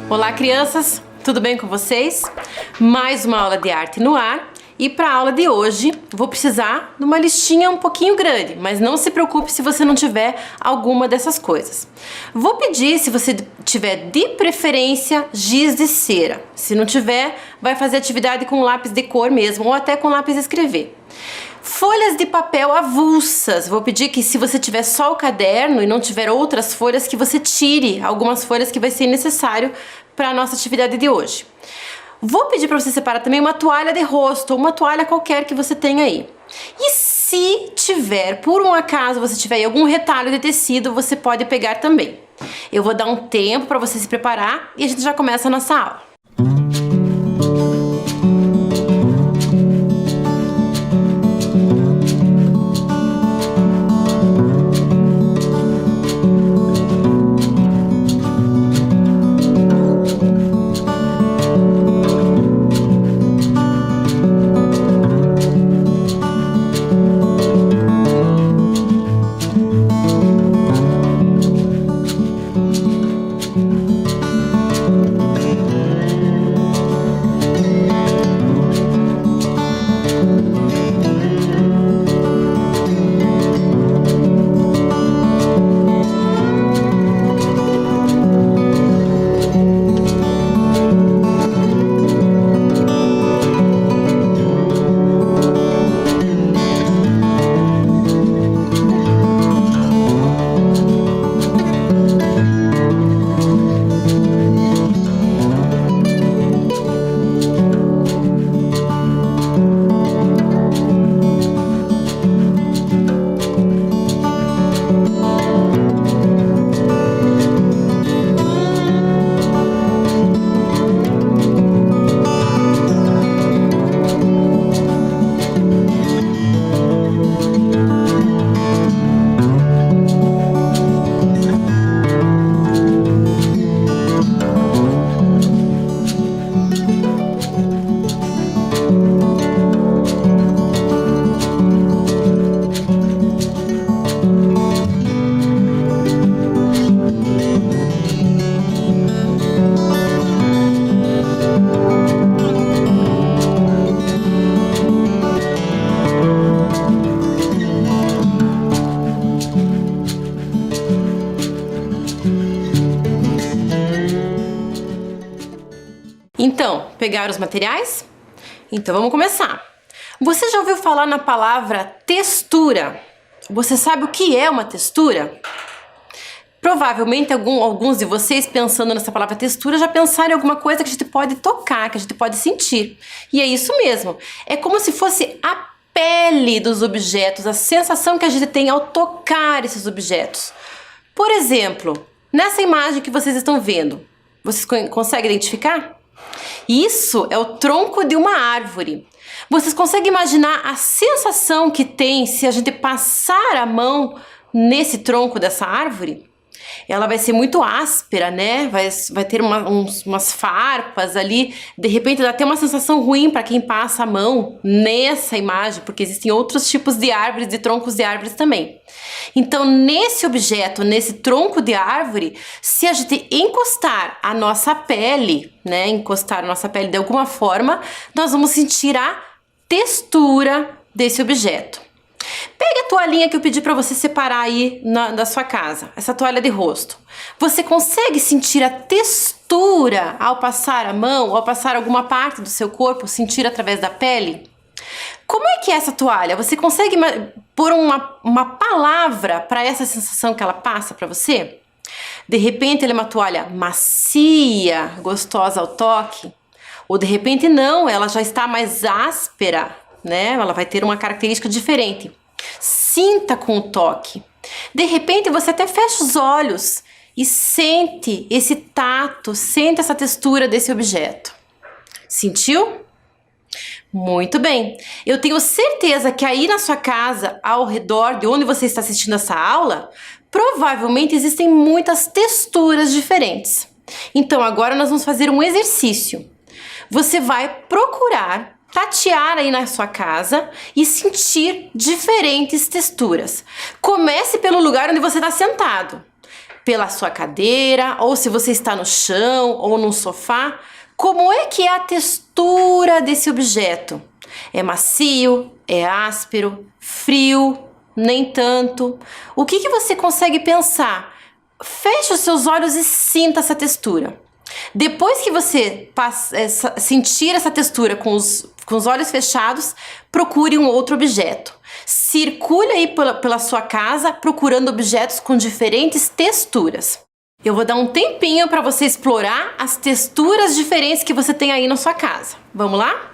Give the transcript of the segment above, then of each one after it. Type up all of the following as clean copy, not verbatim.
Olá, crianças! Tudo bem com vocês? Mais uma aula de arte no ar. E para a aula de hoje, vou precisar de uma listinha um pouquinho grande, mas não se preocupe se você não tiver alguma dessas coisas. Vou pedir, se você tiver de preferência, giz de cera. Se não tiver, vai fazer atividade com lápis de cor mesmo, ou até com lápis de escrever. Folhas de papel avulsas. Vou pedir que, se você tiver só o caderno e não tiver outras folhas, que você tire algumas folhas que vai ser necessário para a nossa atividade de hoje. Vou pedir para você separar também uma toalha de rosto, ou uma toalha qualquer que você tenha aí. E se tiver, por um acaso, você tiver aí algum retalho de tecido, você pode pegar também. Eu vou dar um tempo para você se preparar e a gente já começa a nossa aula. Então, pegaram os materiais? Então vamos começar. Você já ouviu falar na palavra textura? Você sabe o que é uma textura? Provavelmente alguns de vocês, pensando nessa palavra textura, já pensaram em alguma coisa que a gente pode tocar, que a gente pode sentir. E é isso mesmo. É como se fosse a pele dos objetos, a sensação que a gente tem ao tocar esses objetos. Por exemplo, nessa imagem que vocês estão vendo, vocês conseguem identificar? Isso é o tronco de uma árvore. Vocês conseguem imaginar a sensação que tem se a gente passar a mão nesse tronco dessa árvore? Ela vai ser muito áspera, né? Vai ter umas farpas ali. De repente dá até uma sensação ruim para quem passa a mão nessa imagem, porque existem outros tipos de árvores, de troncos de árvores também. Então, nesse objeto, nesse tronco de árvore, se a gente encostar a nossa pele, né? Encostar a nossa pele de alguma forma, nós vamos sentir a textura desse objeto. Pega a toalhinha que eu pedi para você separar aí da sua casa, essa toalha de rosto. Você consegue sentir a textura ao passar a mão, ao passar alguma parte do seu corpo, sentir através da pele? Como é que é essa toalha? Você consegue pôr uma palavra para essa sensação que ela passa para você? De repente ela é uma toalha macia, gostosa ao toque, ou de repente não, ela já está mais áspera, né? Ela vai ter uma característica diferente. Sinta com o toque. De repente você até fecha os olhos e sente esse tato, sente essa textura desse objeto. Sentiu? Muito bem. Eu tenho certeza que aí na sua casa, ao redor de onde você está assistindo essa aula, provavelmente existem muitas texturas diferentes. Então agora nós vamos fazer um exercício. Você vai procurar tatear aí na sua casa e sentir diferentes texturas. Comece pelo lugar onde você está sentado. pela sua cadeira, ou se você está no chão ou num sofá, como é que é a textura desse objeto? É macio? É áspero? Frio? Nem tanto? O que você consegue pensar? Feche os seus olhos e sinta essa textura. Depois que você sentir essa textura com os olhos fechados, procure um outro objeto. Circule aí pela sua casa procurando objetos com diferentes texturas. Eu vou dar um tempinho para você explorar as texturas diferentes que você tem aí na sua casa. Vamos lá?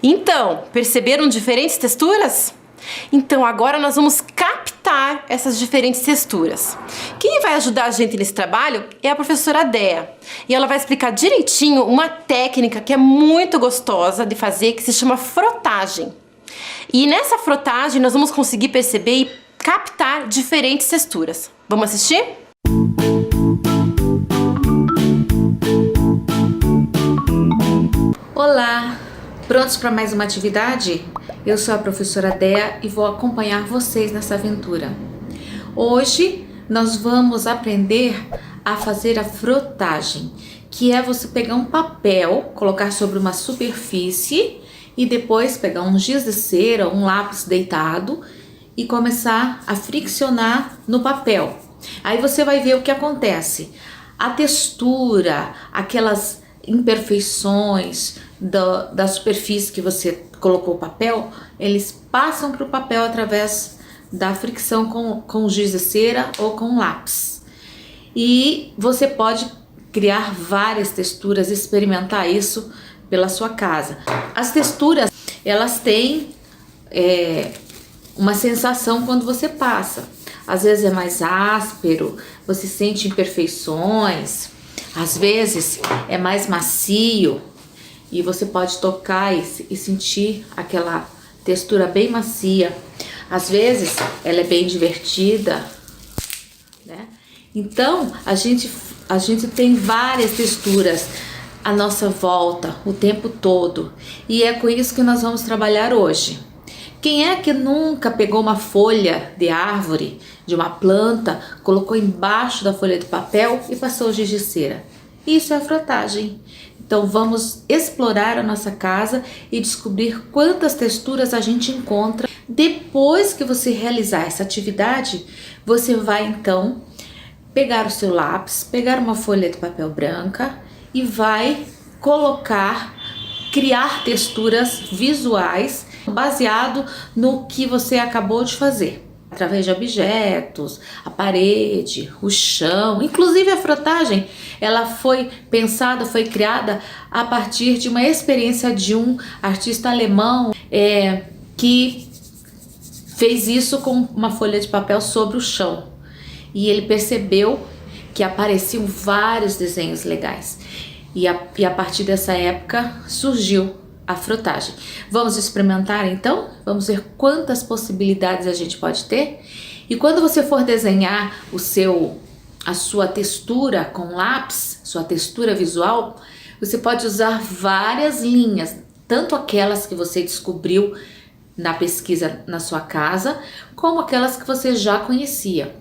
Então, perceberam diferentes texturas? Então agora nós vamos captar essas diferentes texturas. Quem vai ajudar a gente nesse trabalho é a professora Dea. E ela vai explicar direitinho uma técnica que é muito gostosa de fazer, que se chama frotagem. E nessa frotagem nós vamos conseguir perceber e captar diferentes texturas. Vamos assistir? Olá! Prontos para mais uma atividade? Eu sou a professora Dea e vou acompanhar vocês nessa aventura. Hoje nós vamos aprender a fazer a frotagem, que é você pegar um papel, colocar sobre uma superfície e depois pegar um giz de cera, um lápis deitado e começar a friccionar no papel. Aí você vai ver o que acontece. A textura, aquelas imperfeições da superfície que você colocou o papel, eles passam para o papel através da fricção com o giz de cera ou com lápis. E você pode criar várias texturas, experimentar isso pela sua casa. As texturas, elas têm uma sensação quando você passa. Às vezes é mais áspero, você sente imperfeições. Às vezes é mais macio e você pode tocar e sentir aquela textura bem macia. Às vezes ela é bem divertida, né? Então a gente tem várias texturas à nossa volta o tempo todo, e é com isso que nós vamos trabalhar hoje. Quem é que nunca pegou uma folha de árvore, de uma planta, colocou embaixo da folha de papel e passou giz de cera? Isso é a frotagem. Então vamos explorar a nossa casa e descobrir quantas texturas a gente encontra. Depois que você realizar essa atividade, você vai então pegar o seu lápis, pegar uma folha de papel branca e vai criar texturas visuais baseado no que você acabou de fazer, através de objetos, a parede, o chão. Inclusive a frotagem, ela foi pensada, foi criada a partir de uma experiência de um artista alemão que fez isso com uma folha de papel sobre o chão, e ele percebeu que apareciam vários desenhos legais, e a partir dessa época surgiu a frotagem. Vamos experimentar então? Vamos ver quantas possibilidades a gente pode ter? E quando você for desenhar a sua textura com lápis, sua textura visual, você pode usar várias linhas, tanto aquelas que você descobriu na pesquisa na sua casa, como aquelas que você já conhecia.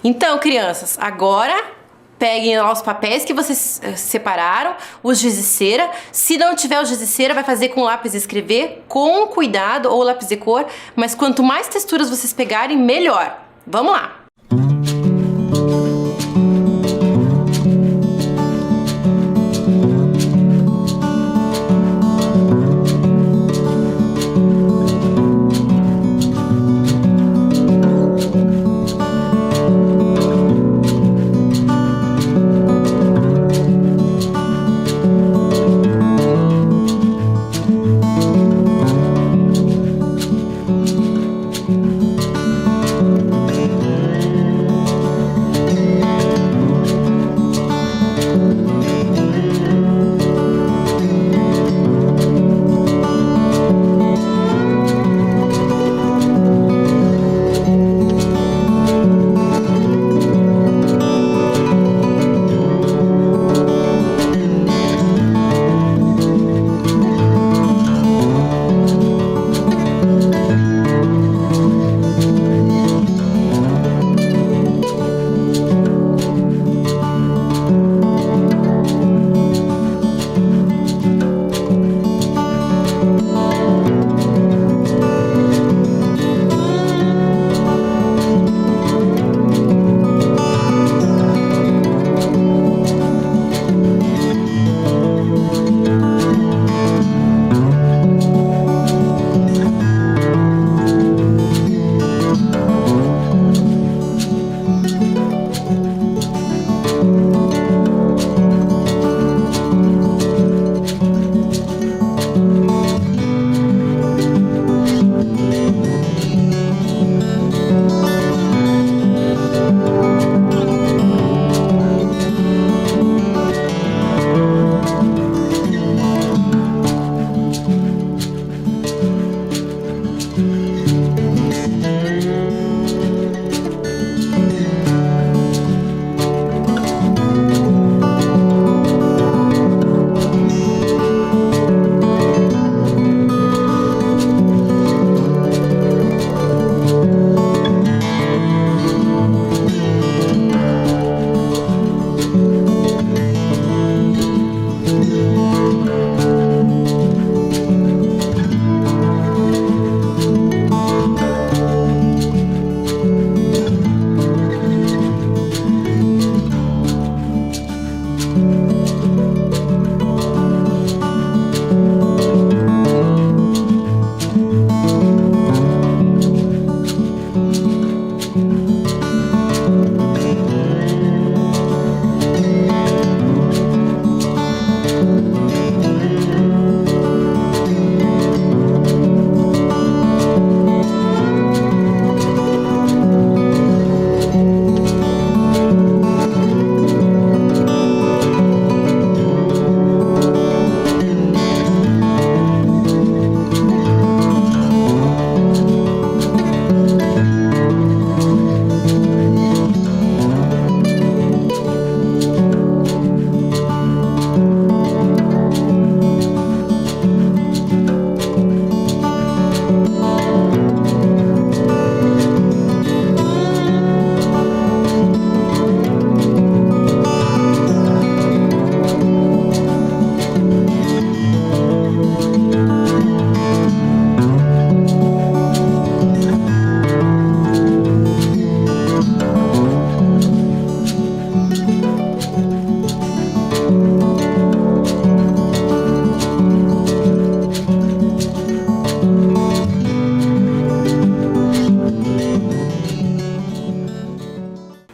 Então, crianças, agora peguem lá os papéis que vocês separaram, os giz de cera. Se não tiver o giz de cera, vai fazer com lápis de escrever, com cuidado, ou lápis de cor. Mas quanto mais texturas vocês pegarem, melhor. Vamos lá!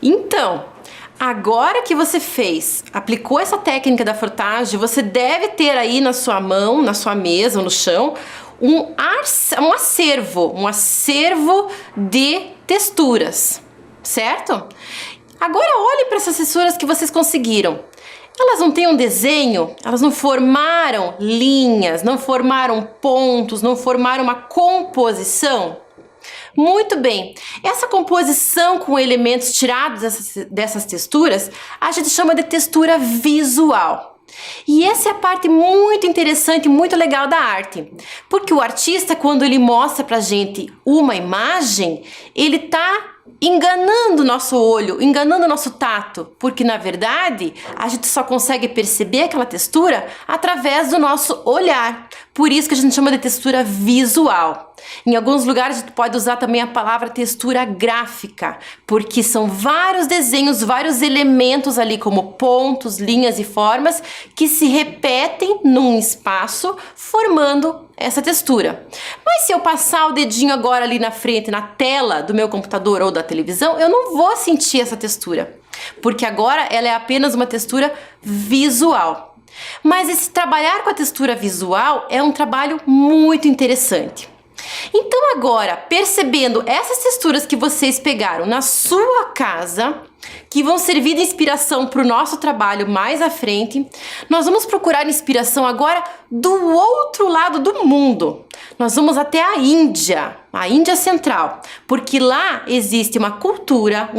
Então, agora que você aplicou essa técnica da frotagem, você deve ter aí na sua mão, na sua mesa ou no chão, um acervo de texturas, certo? Agora olhem para essas texturas que vocês conseguiram. Elas não têm um desenho, elas não formaram linhas, não formaram pontos, não formaram uma composição? Muito bem, essa composição com elementos tirados dessas texturas, a gente chama de textura visual. E essa é a parte muito interessante e muito legal da arte, porque o artista, quando ele mostra pra gente uma imagem, ele tá enganando o nosso olho, enganando o nosso tato, porque na verdade a gente só consegue perceber aquela textura através do nosso olhar. Por isso que a gente chama de textura visual. Em alguns lugares a gente pode usar também a palavra textura gráfica, porque são vários desenhos, vários elementos ali, como pontos, linhas e formas, que se repetem num espaço, formando essa textura. Mas se eu passar o dedinho agora ali na frente, na tela do meu computador ou da televisão, eu não vou sentir essa textura, porque agora ela é apenas uma textura visual. Mas esse trabalhar com a textura visual é um trabalho muito interessante. Então agora, percebendo essas texturas que vocês pegaram na sua casa, que vão servir de inspiração para o nosso trabalho mais à frente, nós vamos procurar inspiração agora do outro lado do mundo. Nós vamos até a Índia Central, porque lá existe uma cultura,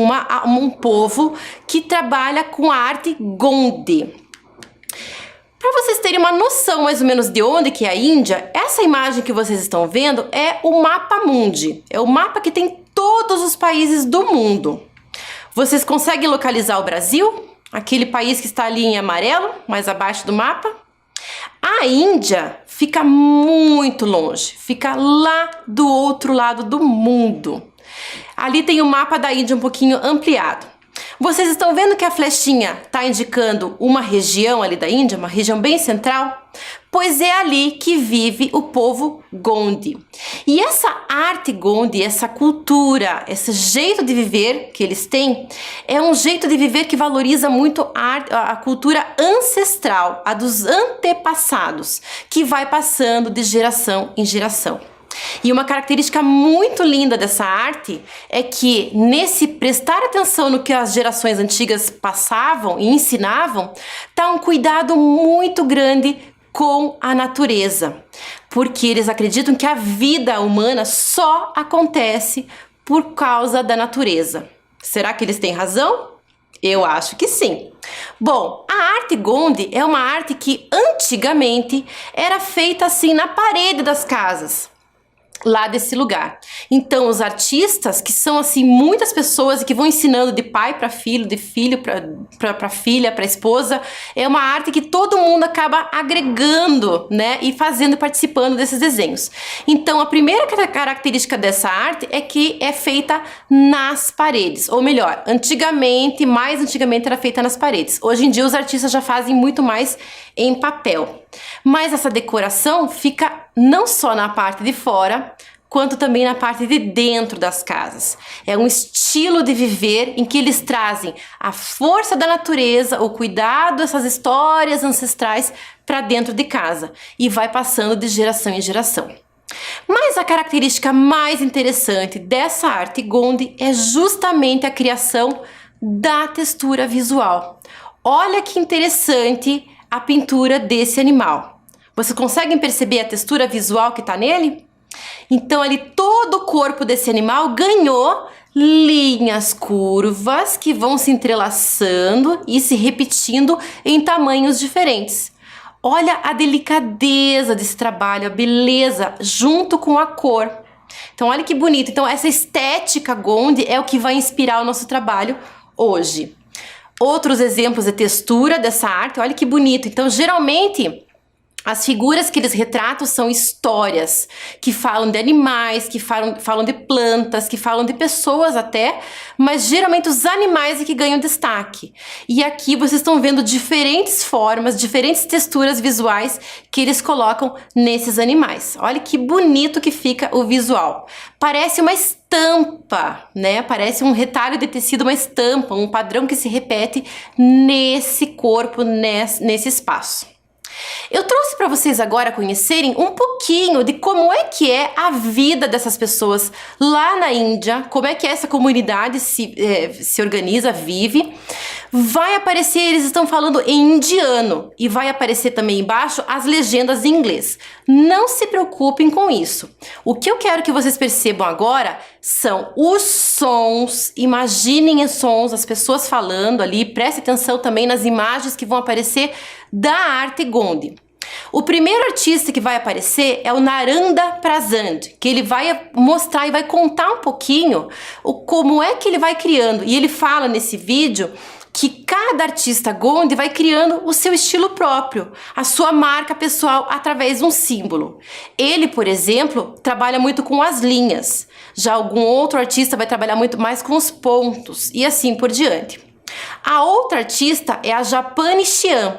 um povo que trabalha com a arte Gondi. Para vocês terem uma noção mais ou menos de onde que é a Índia, essa imagem que vocês estão vendo é o mapa mundi. É o mapa que tem todos os países do mundo. Vocês conseguem localizar o Brasil? Aquele país que está ali em amarelo, mais abaixo do mapa? A Índia fica muito longe, fica lá do outro lado do mundo. Ali tem o mapa da Índia um pouquinho ampliado. Vocês estão vendo que a flechinha está indicando uma região ali da Índia, uma região bem central? Pois é ali que vive o povo Gondi. E essa arte Gondi, essa cultura, esse jeito de viver que eles têm, é um jeito de viver que valoriza muito a cultura ancestral, a dos antepassados, que vai passando de geração em geração. E uma característica muito linda dessa arte é que, nesse prestar atenção no que as gerações antigas passavam e ensinavam, está um cuidado muito grande com a natureza, porque eles acreditam que a vida humana só acontece por causa da natureza. Será que eles têm razão? Eu acho que sim. Bom, a arte Gondi é uma arte que antigamente era feita assim na parede das casas. lá desse lugar. Então, os artistas, que são assim muitas pessoas e que vão ensinando de pai para filho, de filho para filha, para esposa, é uma arte que todo mundo acaba agregando, né, e fazendo, participando desses desenhos. Então, a primeira característica dessa arte é que é feita nas paredes, ou melhor, mais antigamente era feita nas paredes. Hoje em dia os artistas já fazem muito mais em papel. Mas essa decoração fica não só na parte de fora, quanto também na parte de dentro das casas. É um estilo de viver em que eles trazem a força da natureza, o cuidado, essas histórias ancestrais para dentro de casa e vai passando de geração em geração. Mas a característica mais interessante dessa arte Gondi é justamente a criação da textura visual. Olha que interessante a pintura desse animal. Vocês conseguem perceber a textura visual que está nele? Então ali todo o corpo desse animal ganhou linhas curvas que vão se entrelaçando e se repetindo em tamanhos diferentes. Olha a delicadeza desse trabalho, a beleza junto com a cor. Então olha que bonito. Então essa estética Gondi é o que vai inspirar o nosso trabalho hoje. Outros exemplos de textura dessa arte, olha que bonito. Então geralmente as figuras que eles retratam são histórias que falam de animais, que falam de plantas, que falam de pessoas até, mas geralmente os animais é que ganham destaque. E aqui vocês estão vendo diferentes formas, diferentes texturas visuais que eles colocam nesses animais. Olha que bonito que fica o visual. Parece uma estampa, né? Parece um retalho de tecido, uma estampa, um padrão que se repete nesse corpo, nesse espaço. Eu trouxe para vocês agora conhecerem um pouquinho de como é que é a vida dessas pessoas lá na Índia, como é que essa comunidade se organiza, vive. Vai aparecer, eles estão falando em indiano e vai aparecer também embaixo as legendas em inglês. Não se preocupem com isso. O que eu quero que vocês percebam agora são os sons. Imaginem os sons, as pessoas falando ali. Preste atenção também nas imagens que vão aparecer da arte Gondi. O primeiro artista que vai aparecer é o Naranda Prasad, que ele vai mostrar e vai contar um pouquinho como é que ele vai criando. E ele fala nesse vídeo que cada artista Gondi vai criando o seu estilo próprio, a sua marca pessoal através de um símbolo. Ele, por exemplo, trabalha muito com as linhas. Já algum outro artista vai trabalhar muito mais com os pontos e assim por diante. A outra artista é a Japani Xian,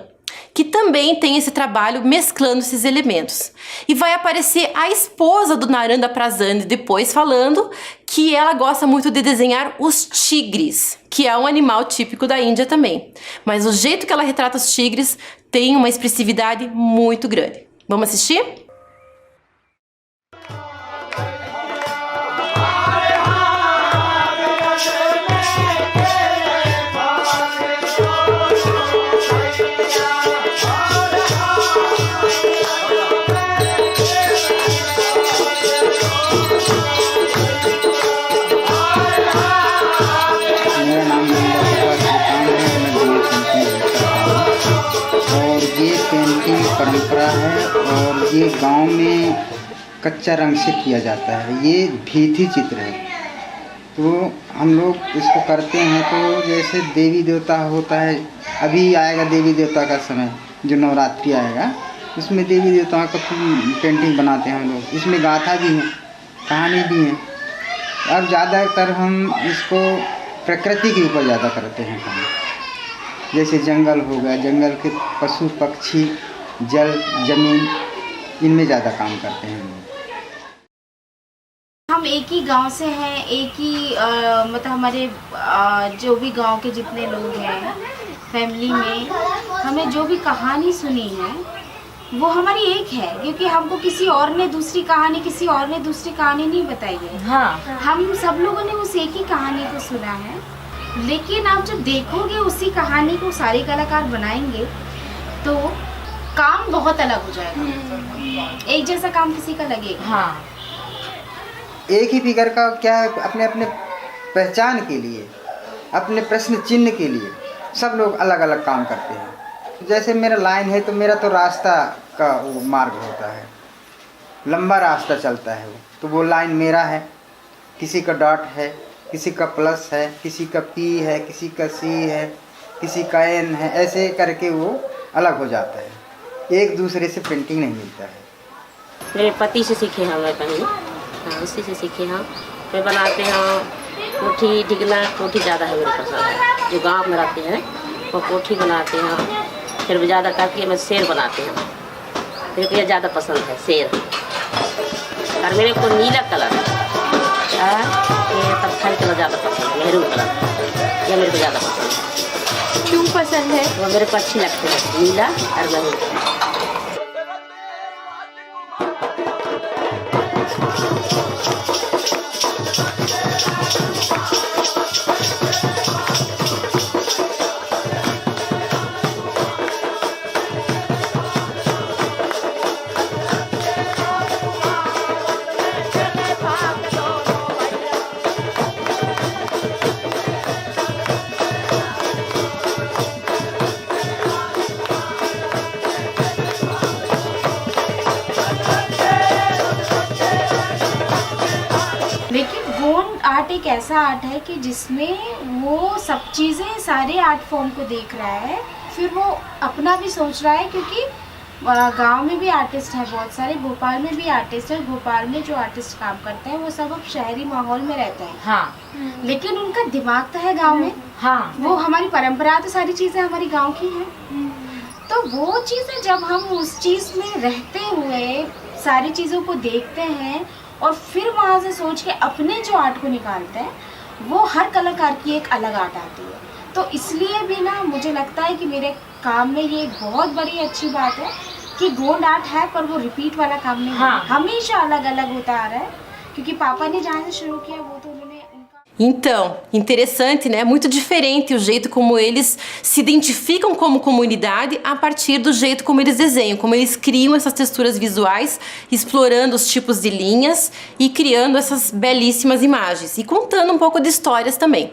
que também tem esse trabalho mesclando esses elementos. E vai aparecer a esposa do Naranda Prasad depois falando que ela gosta muito de desenhar os tigres, que é um animal típico da Índia também. Mas o jeito que ela retrata os tigres tem uma expressividade muito grande. Vamos assistir? परंपरा है और ये गांव में कच्चा रंग से किया जाता है। ये भीति चित्र है, तो हम लोग इसको करते हैं। तो जैसे देवी देवता होता है, अभी आएगा देवी देवता का समय जो नवरात्रि आएगा, उसमें देवी देवताओं का पेंटिंग बनाते हैं हम लोग। इसमें गाथा भी है, कहानी भी है। अब ज़्यादातर हम इसको प्रकृति के ऊपर ज़्यादा करते हैं काम, जैसे जंगल हो गया, जंगल के पशु पक्षी, जल जमीन, इनमें ज़्यादा काम करते हैं हम एक ही गांव से हैं, एक ही मतलब हमारे जो भी गांव के जितने लोग हैं फैमिली में, हमें जो भी कहानी सुनी है वो हमारी एक है, क्योंकि हमको किसी और ने दूसरी कहानी नहीं बताई है। हाँ, हम सब लोगों ने उस एक ही कहानी को सुना है, लेकिन आप जब देखोगे उसी कहानी को सारे कलाकार बनाएंगे तो काम बहुत अलग हो जाएगा। एक जैसा काम किसी का लगेगा। हाँ, एक ही फिगर का क्या है, अपने अपने पहचान के लिए, अपने प्रश्न चिन्ह के लिए सब लोग अलग अलग काम करते हैं। जैसे मेरा लाइन है तो मेरा तो रास्ता का वो मार्ग होता है, लंबा रास्ता चलता है वो, तो वो लाइन मेरा है, किसी का डॉट है, किसी का प्लस है, किसी का पी है, किसी का सी है, किसी का एन है, ऐसे करके वो अलग हो जाता है, एक दूसरे से प्रिंटिंग नहीं मिलता है। मेरे पति से सीखे हैं मैं पहले, हाँ उसी से सीखे हैं। फिर बनाते हैं कोठी डिगना, कोठी ज़्यादा है मेरे पसंद, जो गांव में रहते हैं वो कोठी बनाते हैं। फिर ज़्यादा करके मैं शेर बनाते हैं, मेरे को ये ज़्यादा पसंद है शेर। और मेरे को नीला कलर ये पत्थर कलर ज़्यादा पसंद है, मेहरून कलर ये मेरे को ज़्यादा पसंद है। क्यों पसंद है? वो मेरे को अच्छी लगती है, नीला और मेहरून। गोंड आर्ट एक ऐसा आर्ट है कि जिसमें वो सब चीज़ें सारे आर्ट फॉर्म को देख रहा है, फिर वो अपना भी सोच रहा है, क्योंकि गांव में भी आर्टिस्ट हैं बहुत सारे, भोपाल में भी आर्टिस्ट हैं। भोपाल में जो आर्टिस्ट काम करते हैं वो सब अब शहरी माहौल में रहते हैं, हाँ लेकिन उनका दिमाग तो है गांव में। हाँ वो हमारी परंपरा, तो सारी चीज़ें हमारी गांव की हैं, तो वो चीज़ें जब हम उस चीज़ में रहते हुए सारी चीज़ों को देखते हैं और फिर वहाँ से सोच के अपने जो आर्ट को निकालते हैं, वो हर कलाकार की एक अलग आर्ट आती है। तो इसलिए भी ना मुझे लगता है कि मेरे काम में ये एक बहुत बड़ी अच्छी बात है कि गोंड आर्ट है, पर वो रिपीट वाला काम नहीं है, हमेशा अलग अलग होता आ रहा है, क्योंकि पापा ने जहाँ से शुरू किया वो तो उन्होंने Então, interessante, né? Muito diferente o jeito como eles se identificam como comunidade a partir do jeito como eles desenham, como eles criam essas texturas visuais, explorando os tipos de linhas e criando essas belíssimas imagens e contando um pouco de histórias também.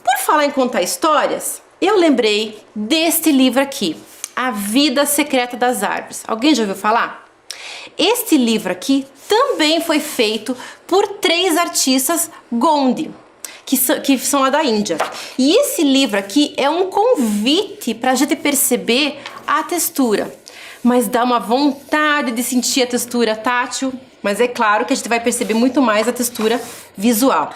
Por falar em contar histórias, eu lembrei deste livro aqui, A Vida Secreta das Árvores. Alguém já ouviu falar? Este livro aqui também foi feito por 3 artistas Gondi, que são lá da Índia. E esse livro aqui é um convite para a gente perceber a textura. Mas dá uma vontade de sentir a textura tátil, mas é claro que a gente vai perceber muito mais a textura visual.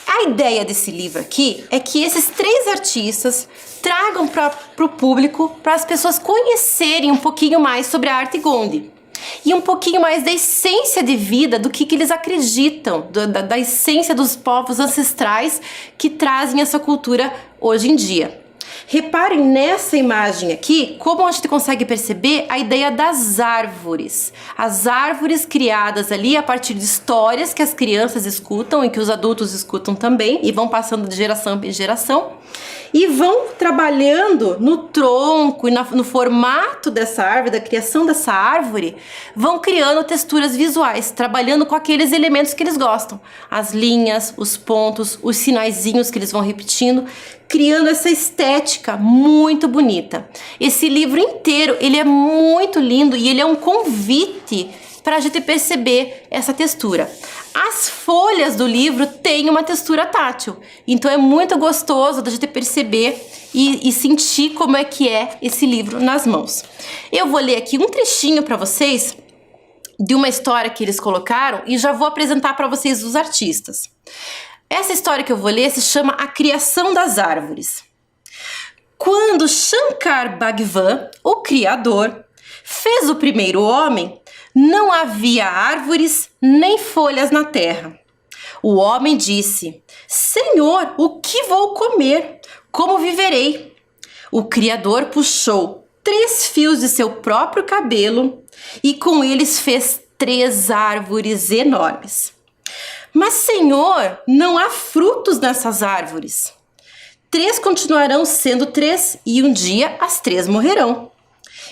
A ideia desse livro aqui é que esses 3 artistas tragam para o público, para as pessoas conhecerem um pouquinho mais sobre a arte Gondi. E um pouquinho mais da essência de vida, do que eles acreditam, da essência dos povos ancestrais que trazem essa cultura hoje em dia. Reparem nessa imagem aqui, como a gente consegue perceber a ideia das árvores. As árvores criadas ali a partir de histórias que as crianças escutam e que os adultos escutam também, e vão passando de geração em geração, e vão trabalhando no tronco e no formato dessa árvore, da criação dessa árvore, vão criando texturas visuais, trabalhando com aqueles elementos que eles gostam. As linhas, os pontos, os sinaizinhos que eles vão repetindo, criando essa estética muito bonita. Esse livro inteiro, ele é muito lindo e ele é um convite para a gente perceber essa textura. As folhas do livro têm uma textura tátil, então é muito gostoso da gente perceber e sentir como é que é esse livro nas mãos. Eu vou ler aqui um trechinho para vocês de uma história que eles colocaram e já vou apresentar para vocês os artistas. Essa história que eu vou ler se chama A Criação das Árvores. Quando Shankar Bhagwan, o Criador, fez o primeiro homem, não havia árvores nem folhas na terra. O homem disse: Senhor, o que vou comer? Como viverei? O Criador puxou 3 fios de seu próprio cabelo e com eles fez 3 árvores enormes. Mas, Senhor, não há frutos nessas árvores. 3 continuarão sendo 3 e um dia as 3 morrerão.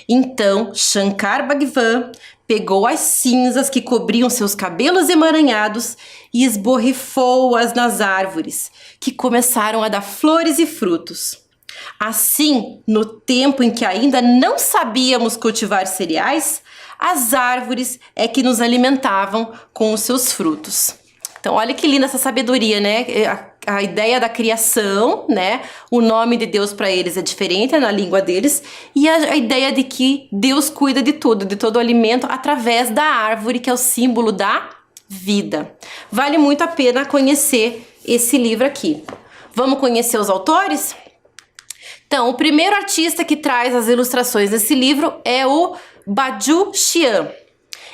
Então, Shankar Bhagwan pegou as cinzas que cobriam seus cabelos emaranhados e esborrifou-as nas árvores, que começaram a dar flores e frutos. Assim, no tempo em que ainda não sabíamos cultivar cereais, as árvores é que nos alimentavam com os seus frutos. Então, olha que linda essa sabedoria, né? A ideia da criação, né? O nome de Deus para eles é diferente, na língua deles. E a ideia de que Deus cuida de tudo, de todo o alimento, através da árvore, que é o símbolo da vida. Vale muito a pena conhecer esse livro aqui. Vamos conhecer os autores? Então, o primeiro artista que traz as ilustrações desse livro é o Baju Xian.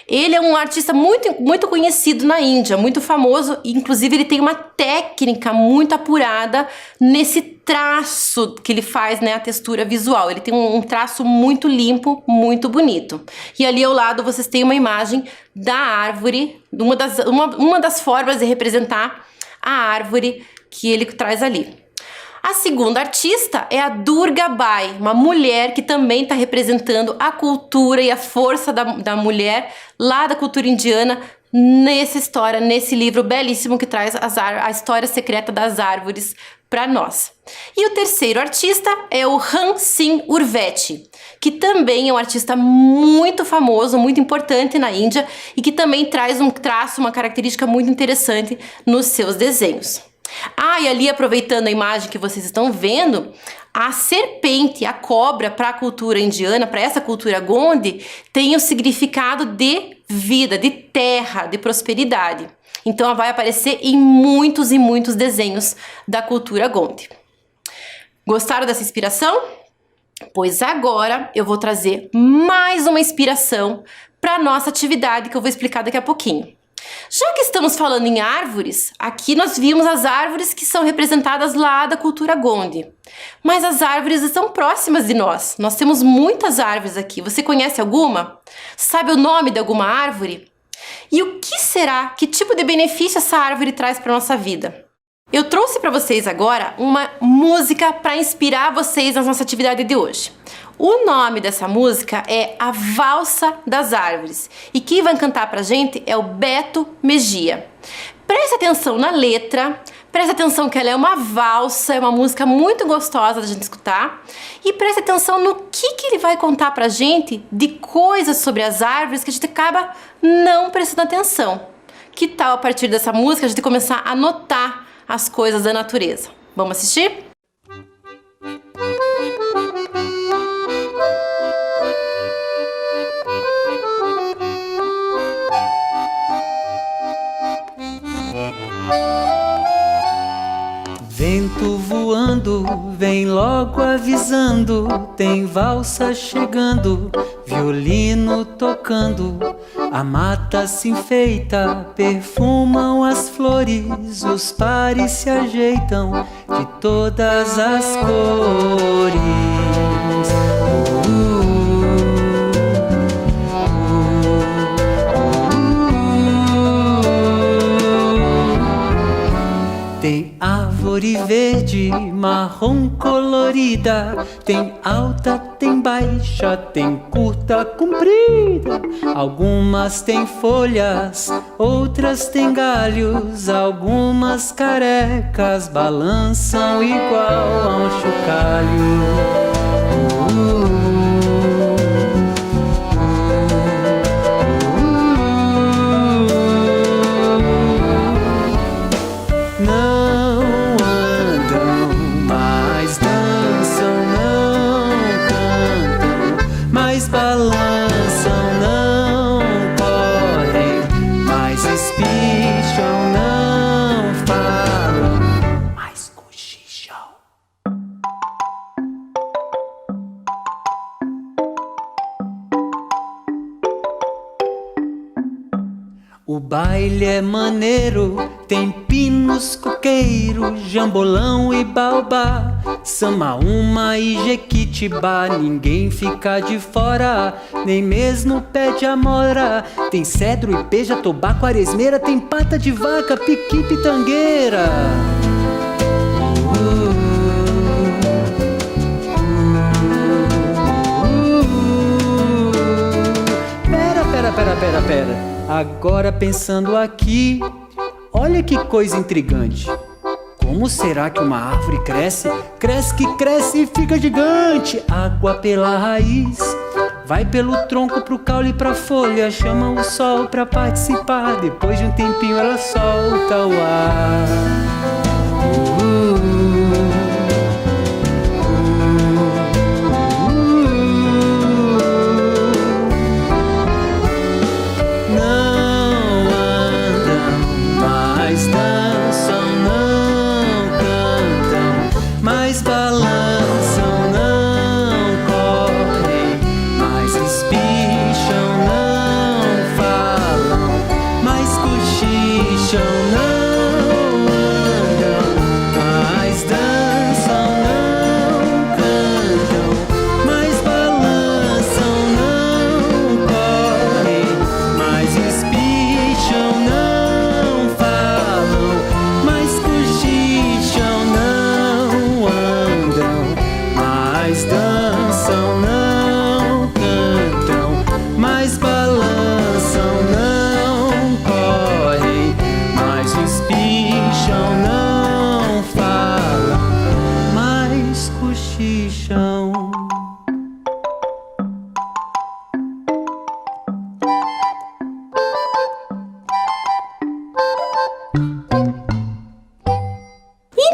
Ele é um artista muito conhecido na Índia, muito famoso, e inclusive ele tem uma técnica muito apurada nesse traço que ele faz, né, a textura visual. Ele tem um traço muito limpo, muito bonito. E ali ao lado vocês têm uma imagem da árvore, uma das formas de representar a árvore que ele traz ali. A segunda artista é a Durga Bai, uma mulher que também está representando a cultura e a força da mulher lá da cultura indiana nessa história, nesse livro belíssimo que traz a história secreta das árvores para nós. E o terceiro artista é o Ram Singh Urveti, que também é um artista muito famoso, muito importante na Índia e que também traz um traço, uma característica muito interessante nos seus desenhos. Ah, e ali, aproveitando a imagem que vocês estão vendo, a serpente, a cobra, para a cultura indiana, para essa cultura Gondi, tem o significado de vida, de terra, de prosperidade. Então ela vai aparecer em muitos e muitos desenhos da cultura Gondi. Gostaram dessa inspiração? Pois agora eu vou trazer mais uma inspiração para a nossa atividade que eu vou explicar daqui a pouquinho. Já que estamos falando em árvores, aqui nós vimos as árvores que são representadas lá da cultura Gondi. Mas as árvores estão próximas de nós. Nós temos muitas árvores aqui. Você conhece alguma? Sabe o nome de alguma árvore? E o que será? Que tipo de benefício essa árvore traz para a nossa vida? Eu trouxe para vocês agora uma música para inspirar vocês na nossa atividade de hoje. O nome dessa música é A Valsa das Árvores e quem vai cantar pra gente é o Beto Mejia. Preste atenção na letra, preste atenção que ela é uma valsa, é uma música muito gostosa da gente escutar e preste atenção no que ele vai contar pra gente de coisas sobre as árvores que a gente acaba não prestando atenção. Que tal a partir dessa música a gente começar a notar as coisas da natureza? Vamos assistir? Vento voando, vem logo avisando, tem valsa chegando, violino tocando, a mata se enfeita, perfumam as flores, os pares se ajeitam de todas as cores. Tem árvore verde, marrom colorida, tem alta, tem baixa, tem curta, comprida. Algumas têm folhas, outras têm galhos, algumas carecas balançam igual a um chocalho. O baile é maneiro, tem pinos, coqueiro, jambolão e baobá, samaúma e jequitibá, ninguém fica de fora, nem mesmo pé de amora. Tem cedro, ipê, jatobá, quaresmeira, tem pata de vaca, piqui, pitangueira. Pera. Agora pensando aqui, olha que coisa intrigante. Como será que uma árvore cresce? Cresce que cresce e fica gigante. Água pela raiz, vai pelo tronco pro caule e pra folha. Chama o sol pra participar. Depois de um tempinho ela solta o ar.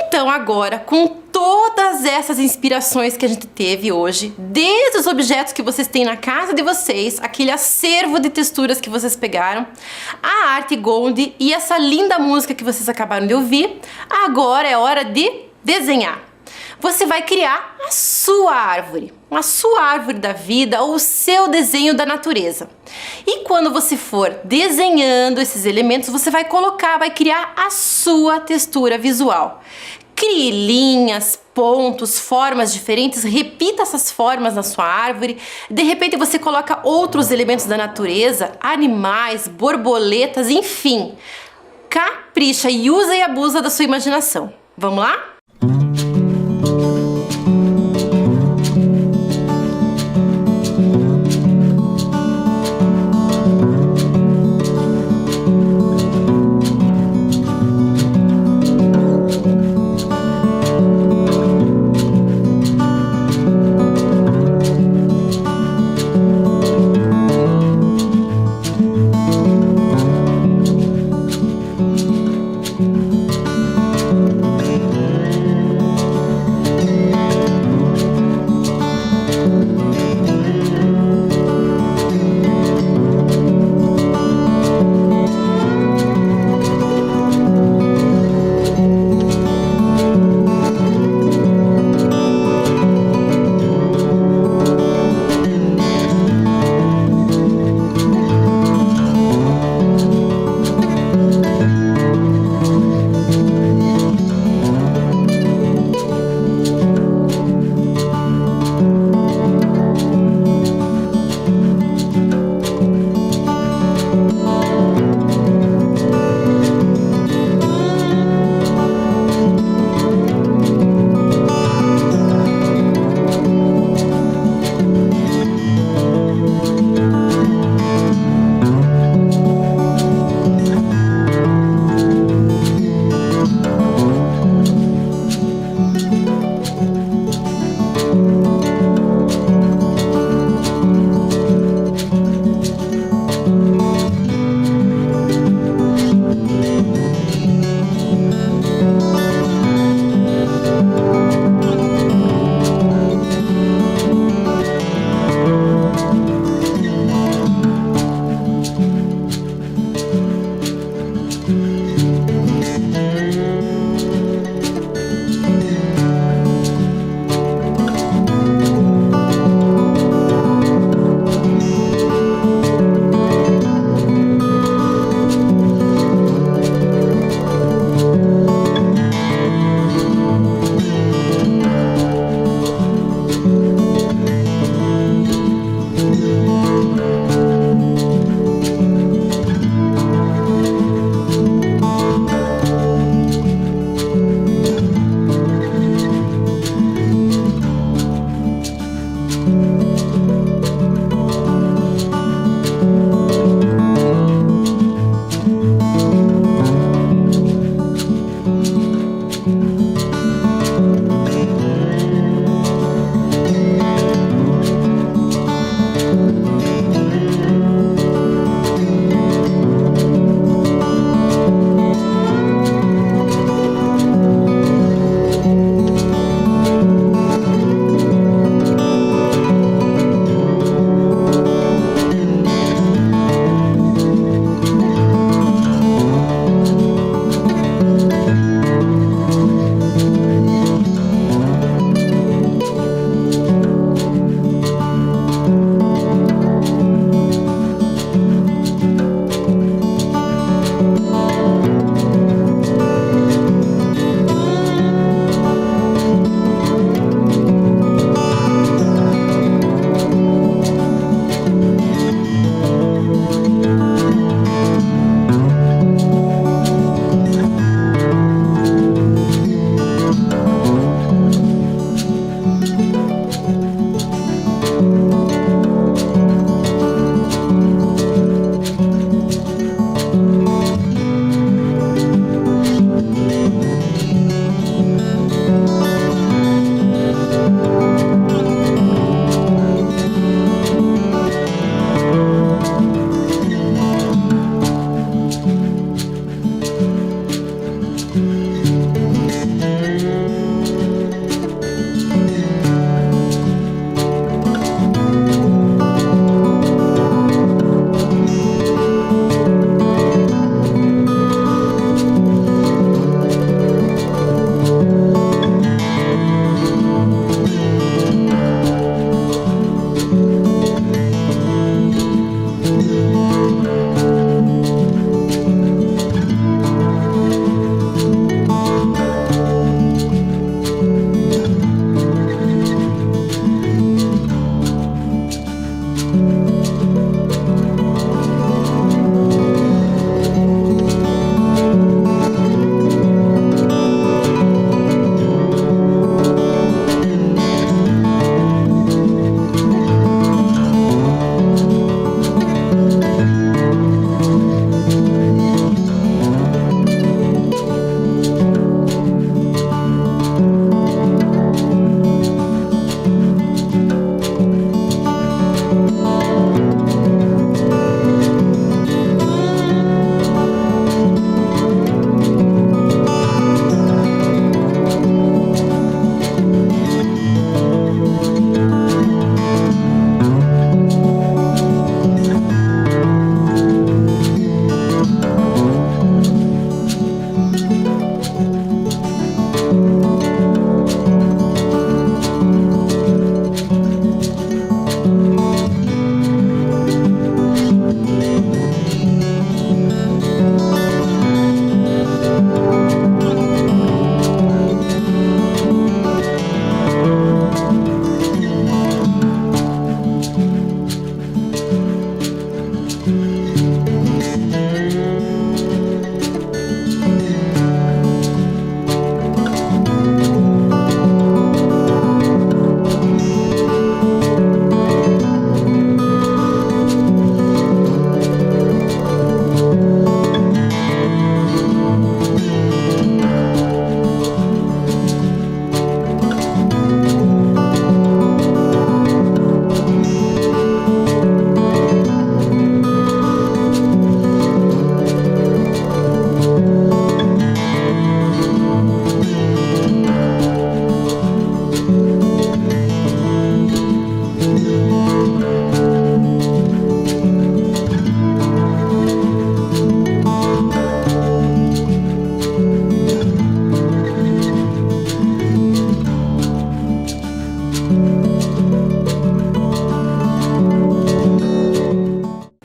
Então agora, com todas essas inspirações que a gente teve hoje, desde os objetos que vocês têm na casa de vocês, aquele acervo de texturas que vocês pegaram, a arte Gondi e essa linda música que vocês acabaram de ouvir, agora é hora de desenhar. Você vai criar a sua árvore da vida ou o seu desenho da natureza. E quando você for desenhando esses elementos, você vai criar a sua textura visual. Crie linhas, pontos, formas diferentes, repita essas formas na sua árvore. De repente você coloca outros elementos da natureza, animais, borboletas, enfim. Capricha e usa e abusa da sua imaginação. Vamos lá?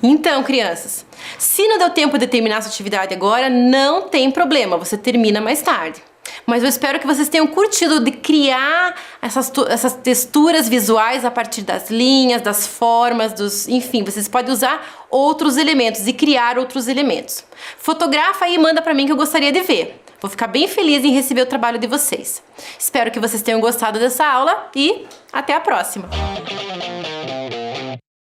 Então, crianças, se não deu tempo de terminar essa atividade agora, não tem problema, você termina mais tarde. Mas eu espero que vocês tenham curtido de criar essas texturas visuais a partir das linhas, das formas, enfim, vocês podem usar outros elementos e criar outros elementos. Fotografa aí e manda pra mim que eu gostaria de ver. Vou ficar bem feliz em receber o trabalho de vocês. Espero que vocês tenham gostado dessa aula e até a próxima!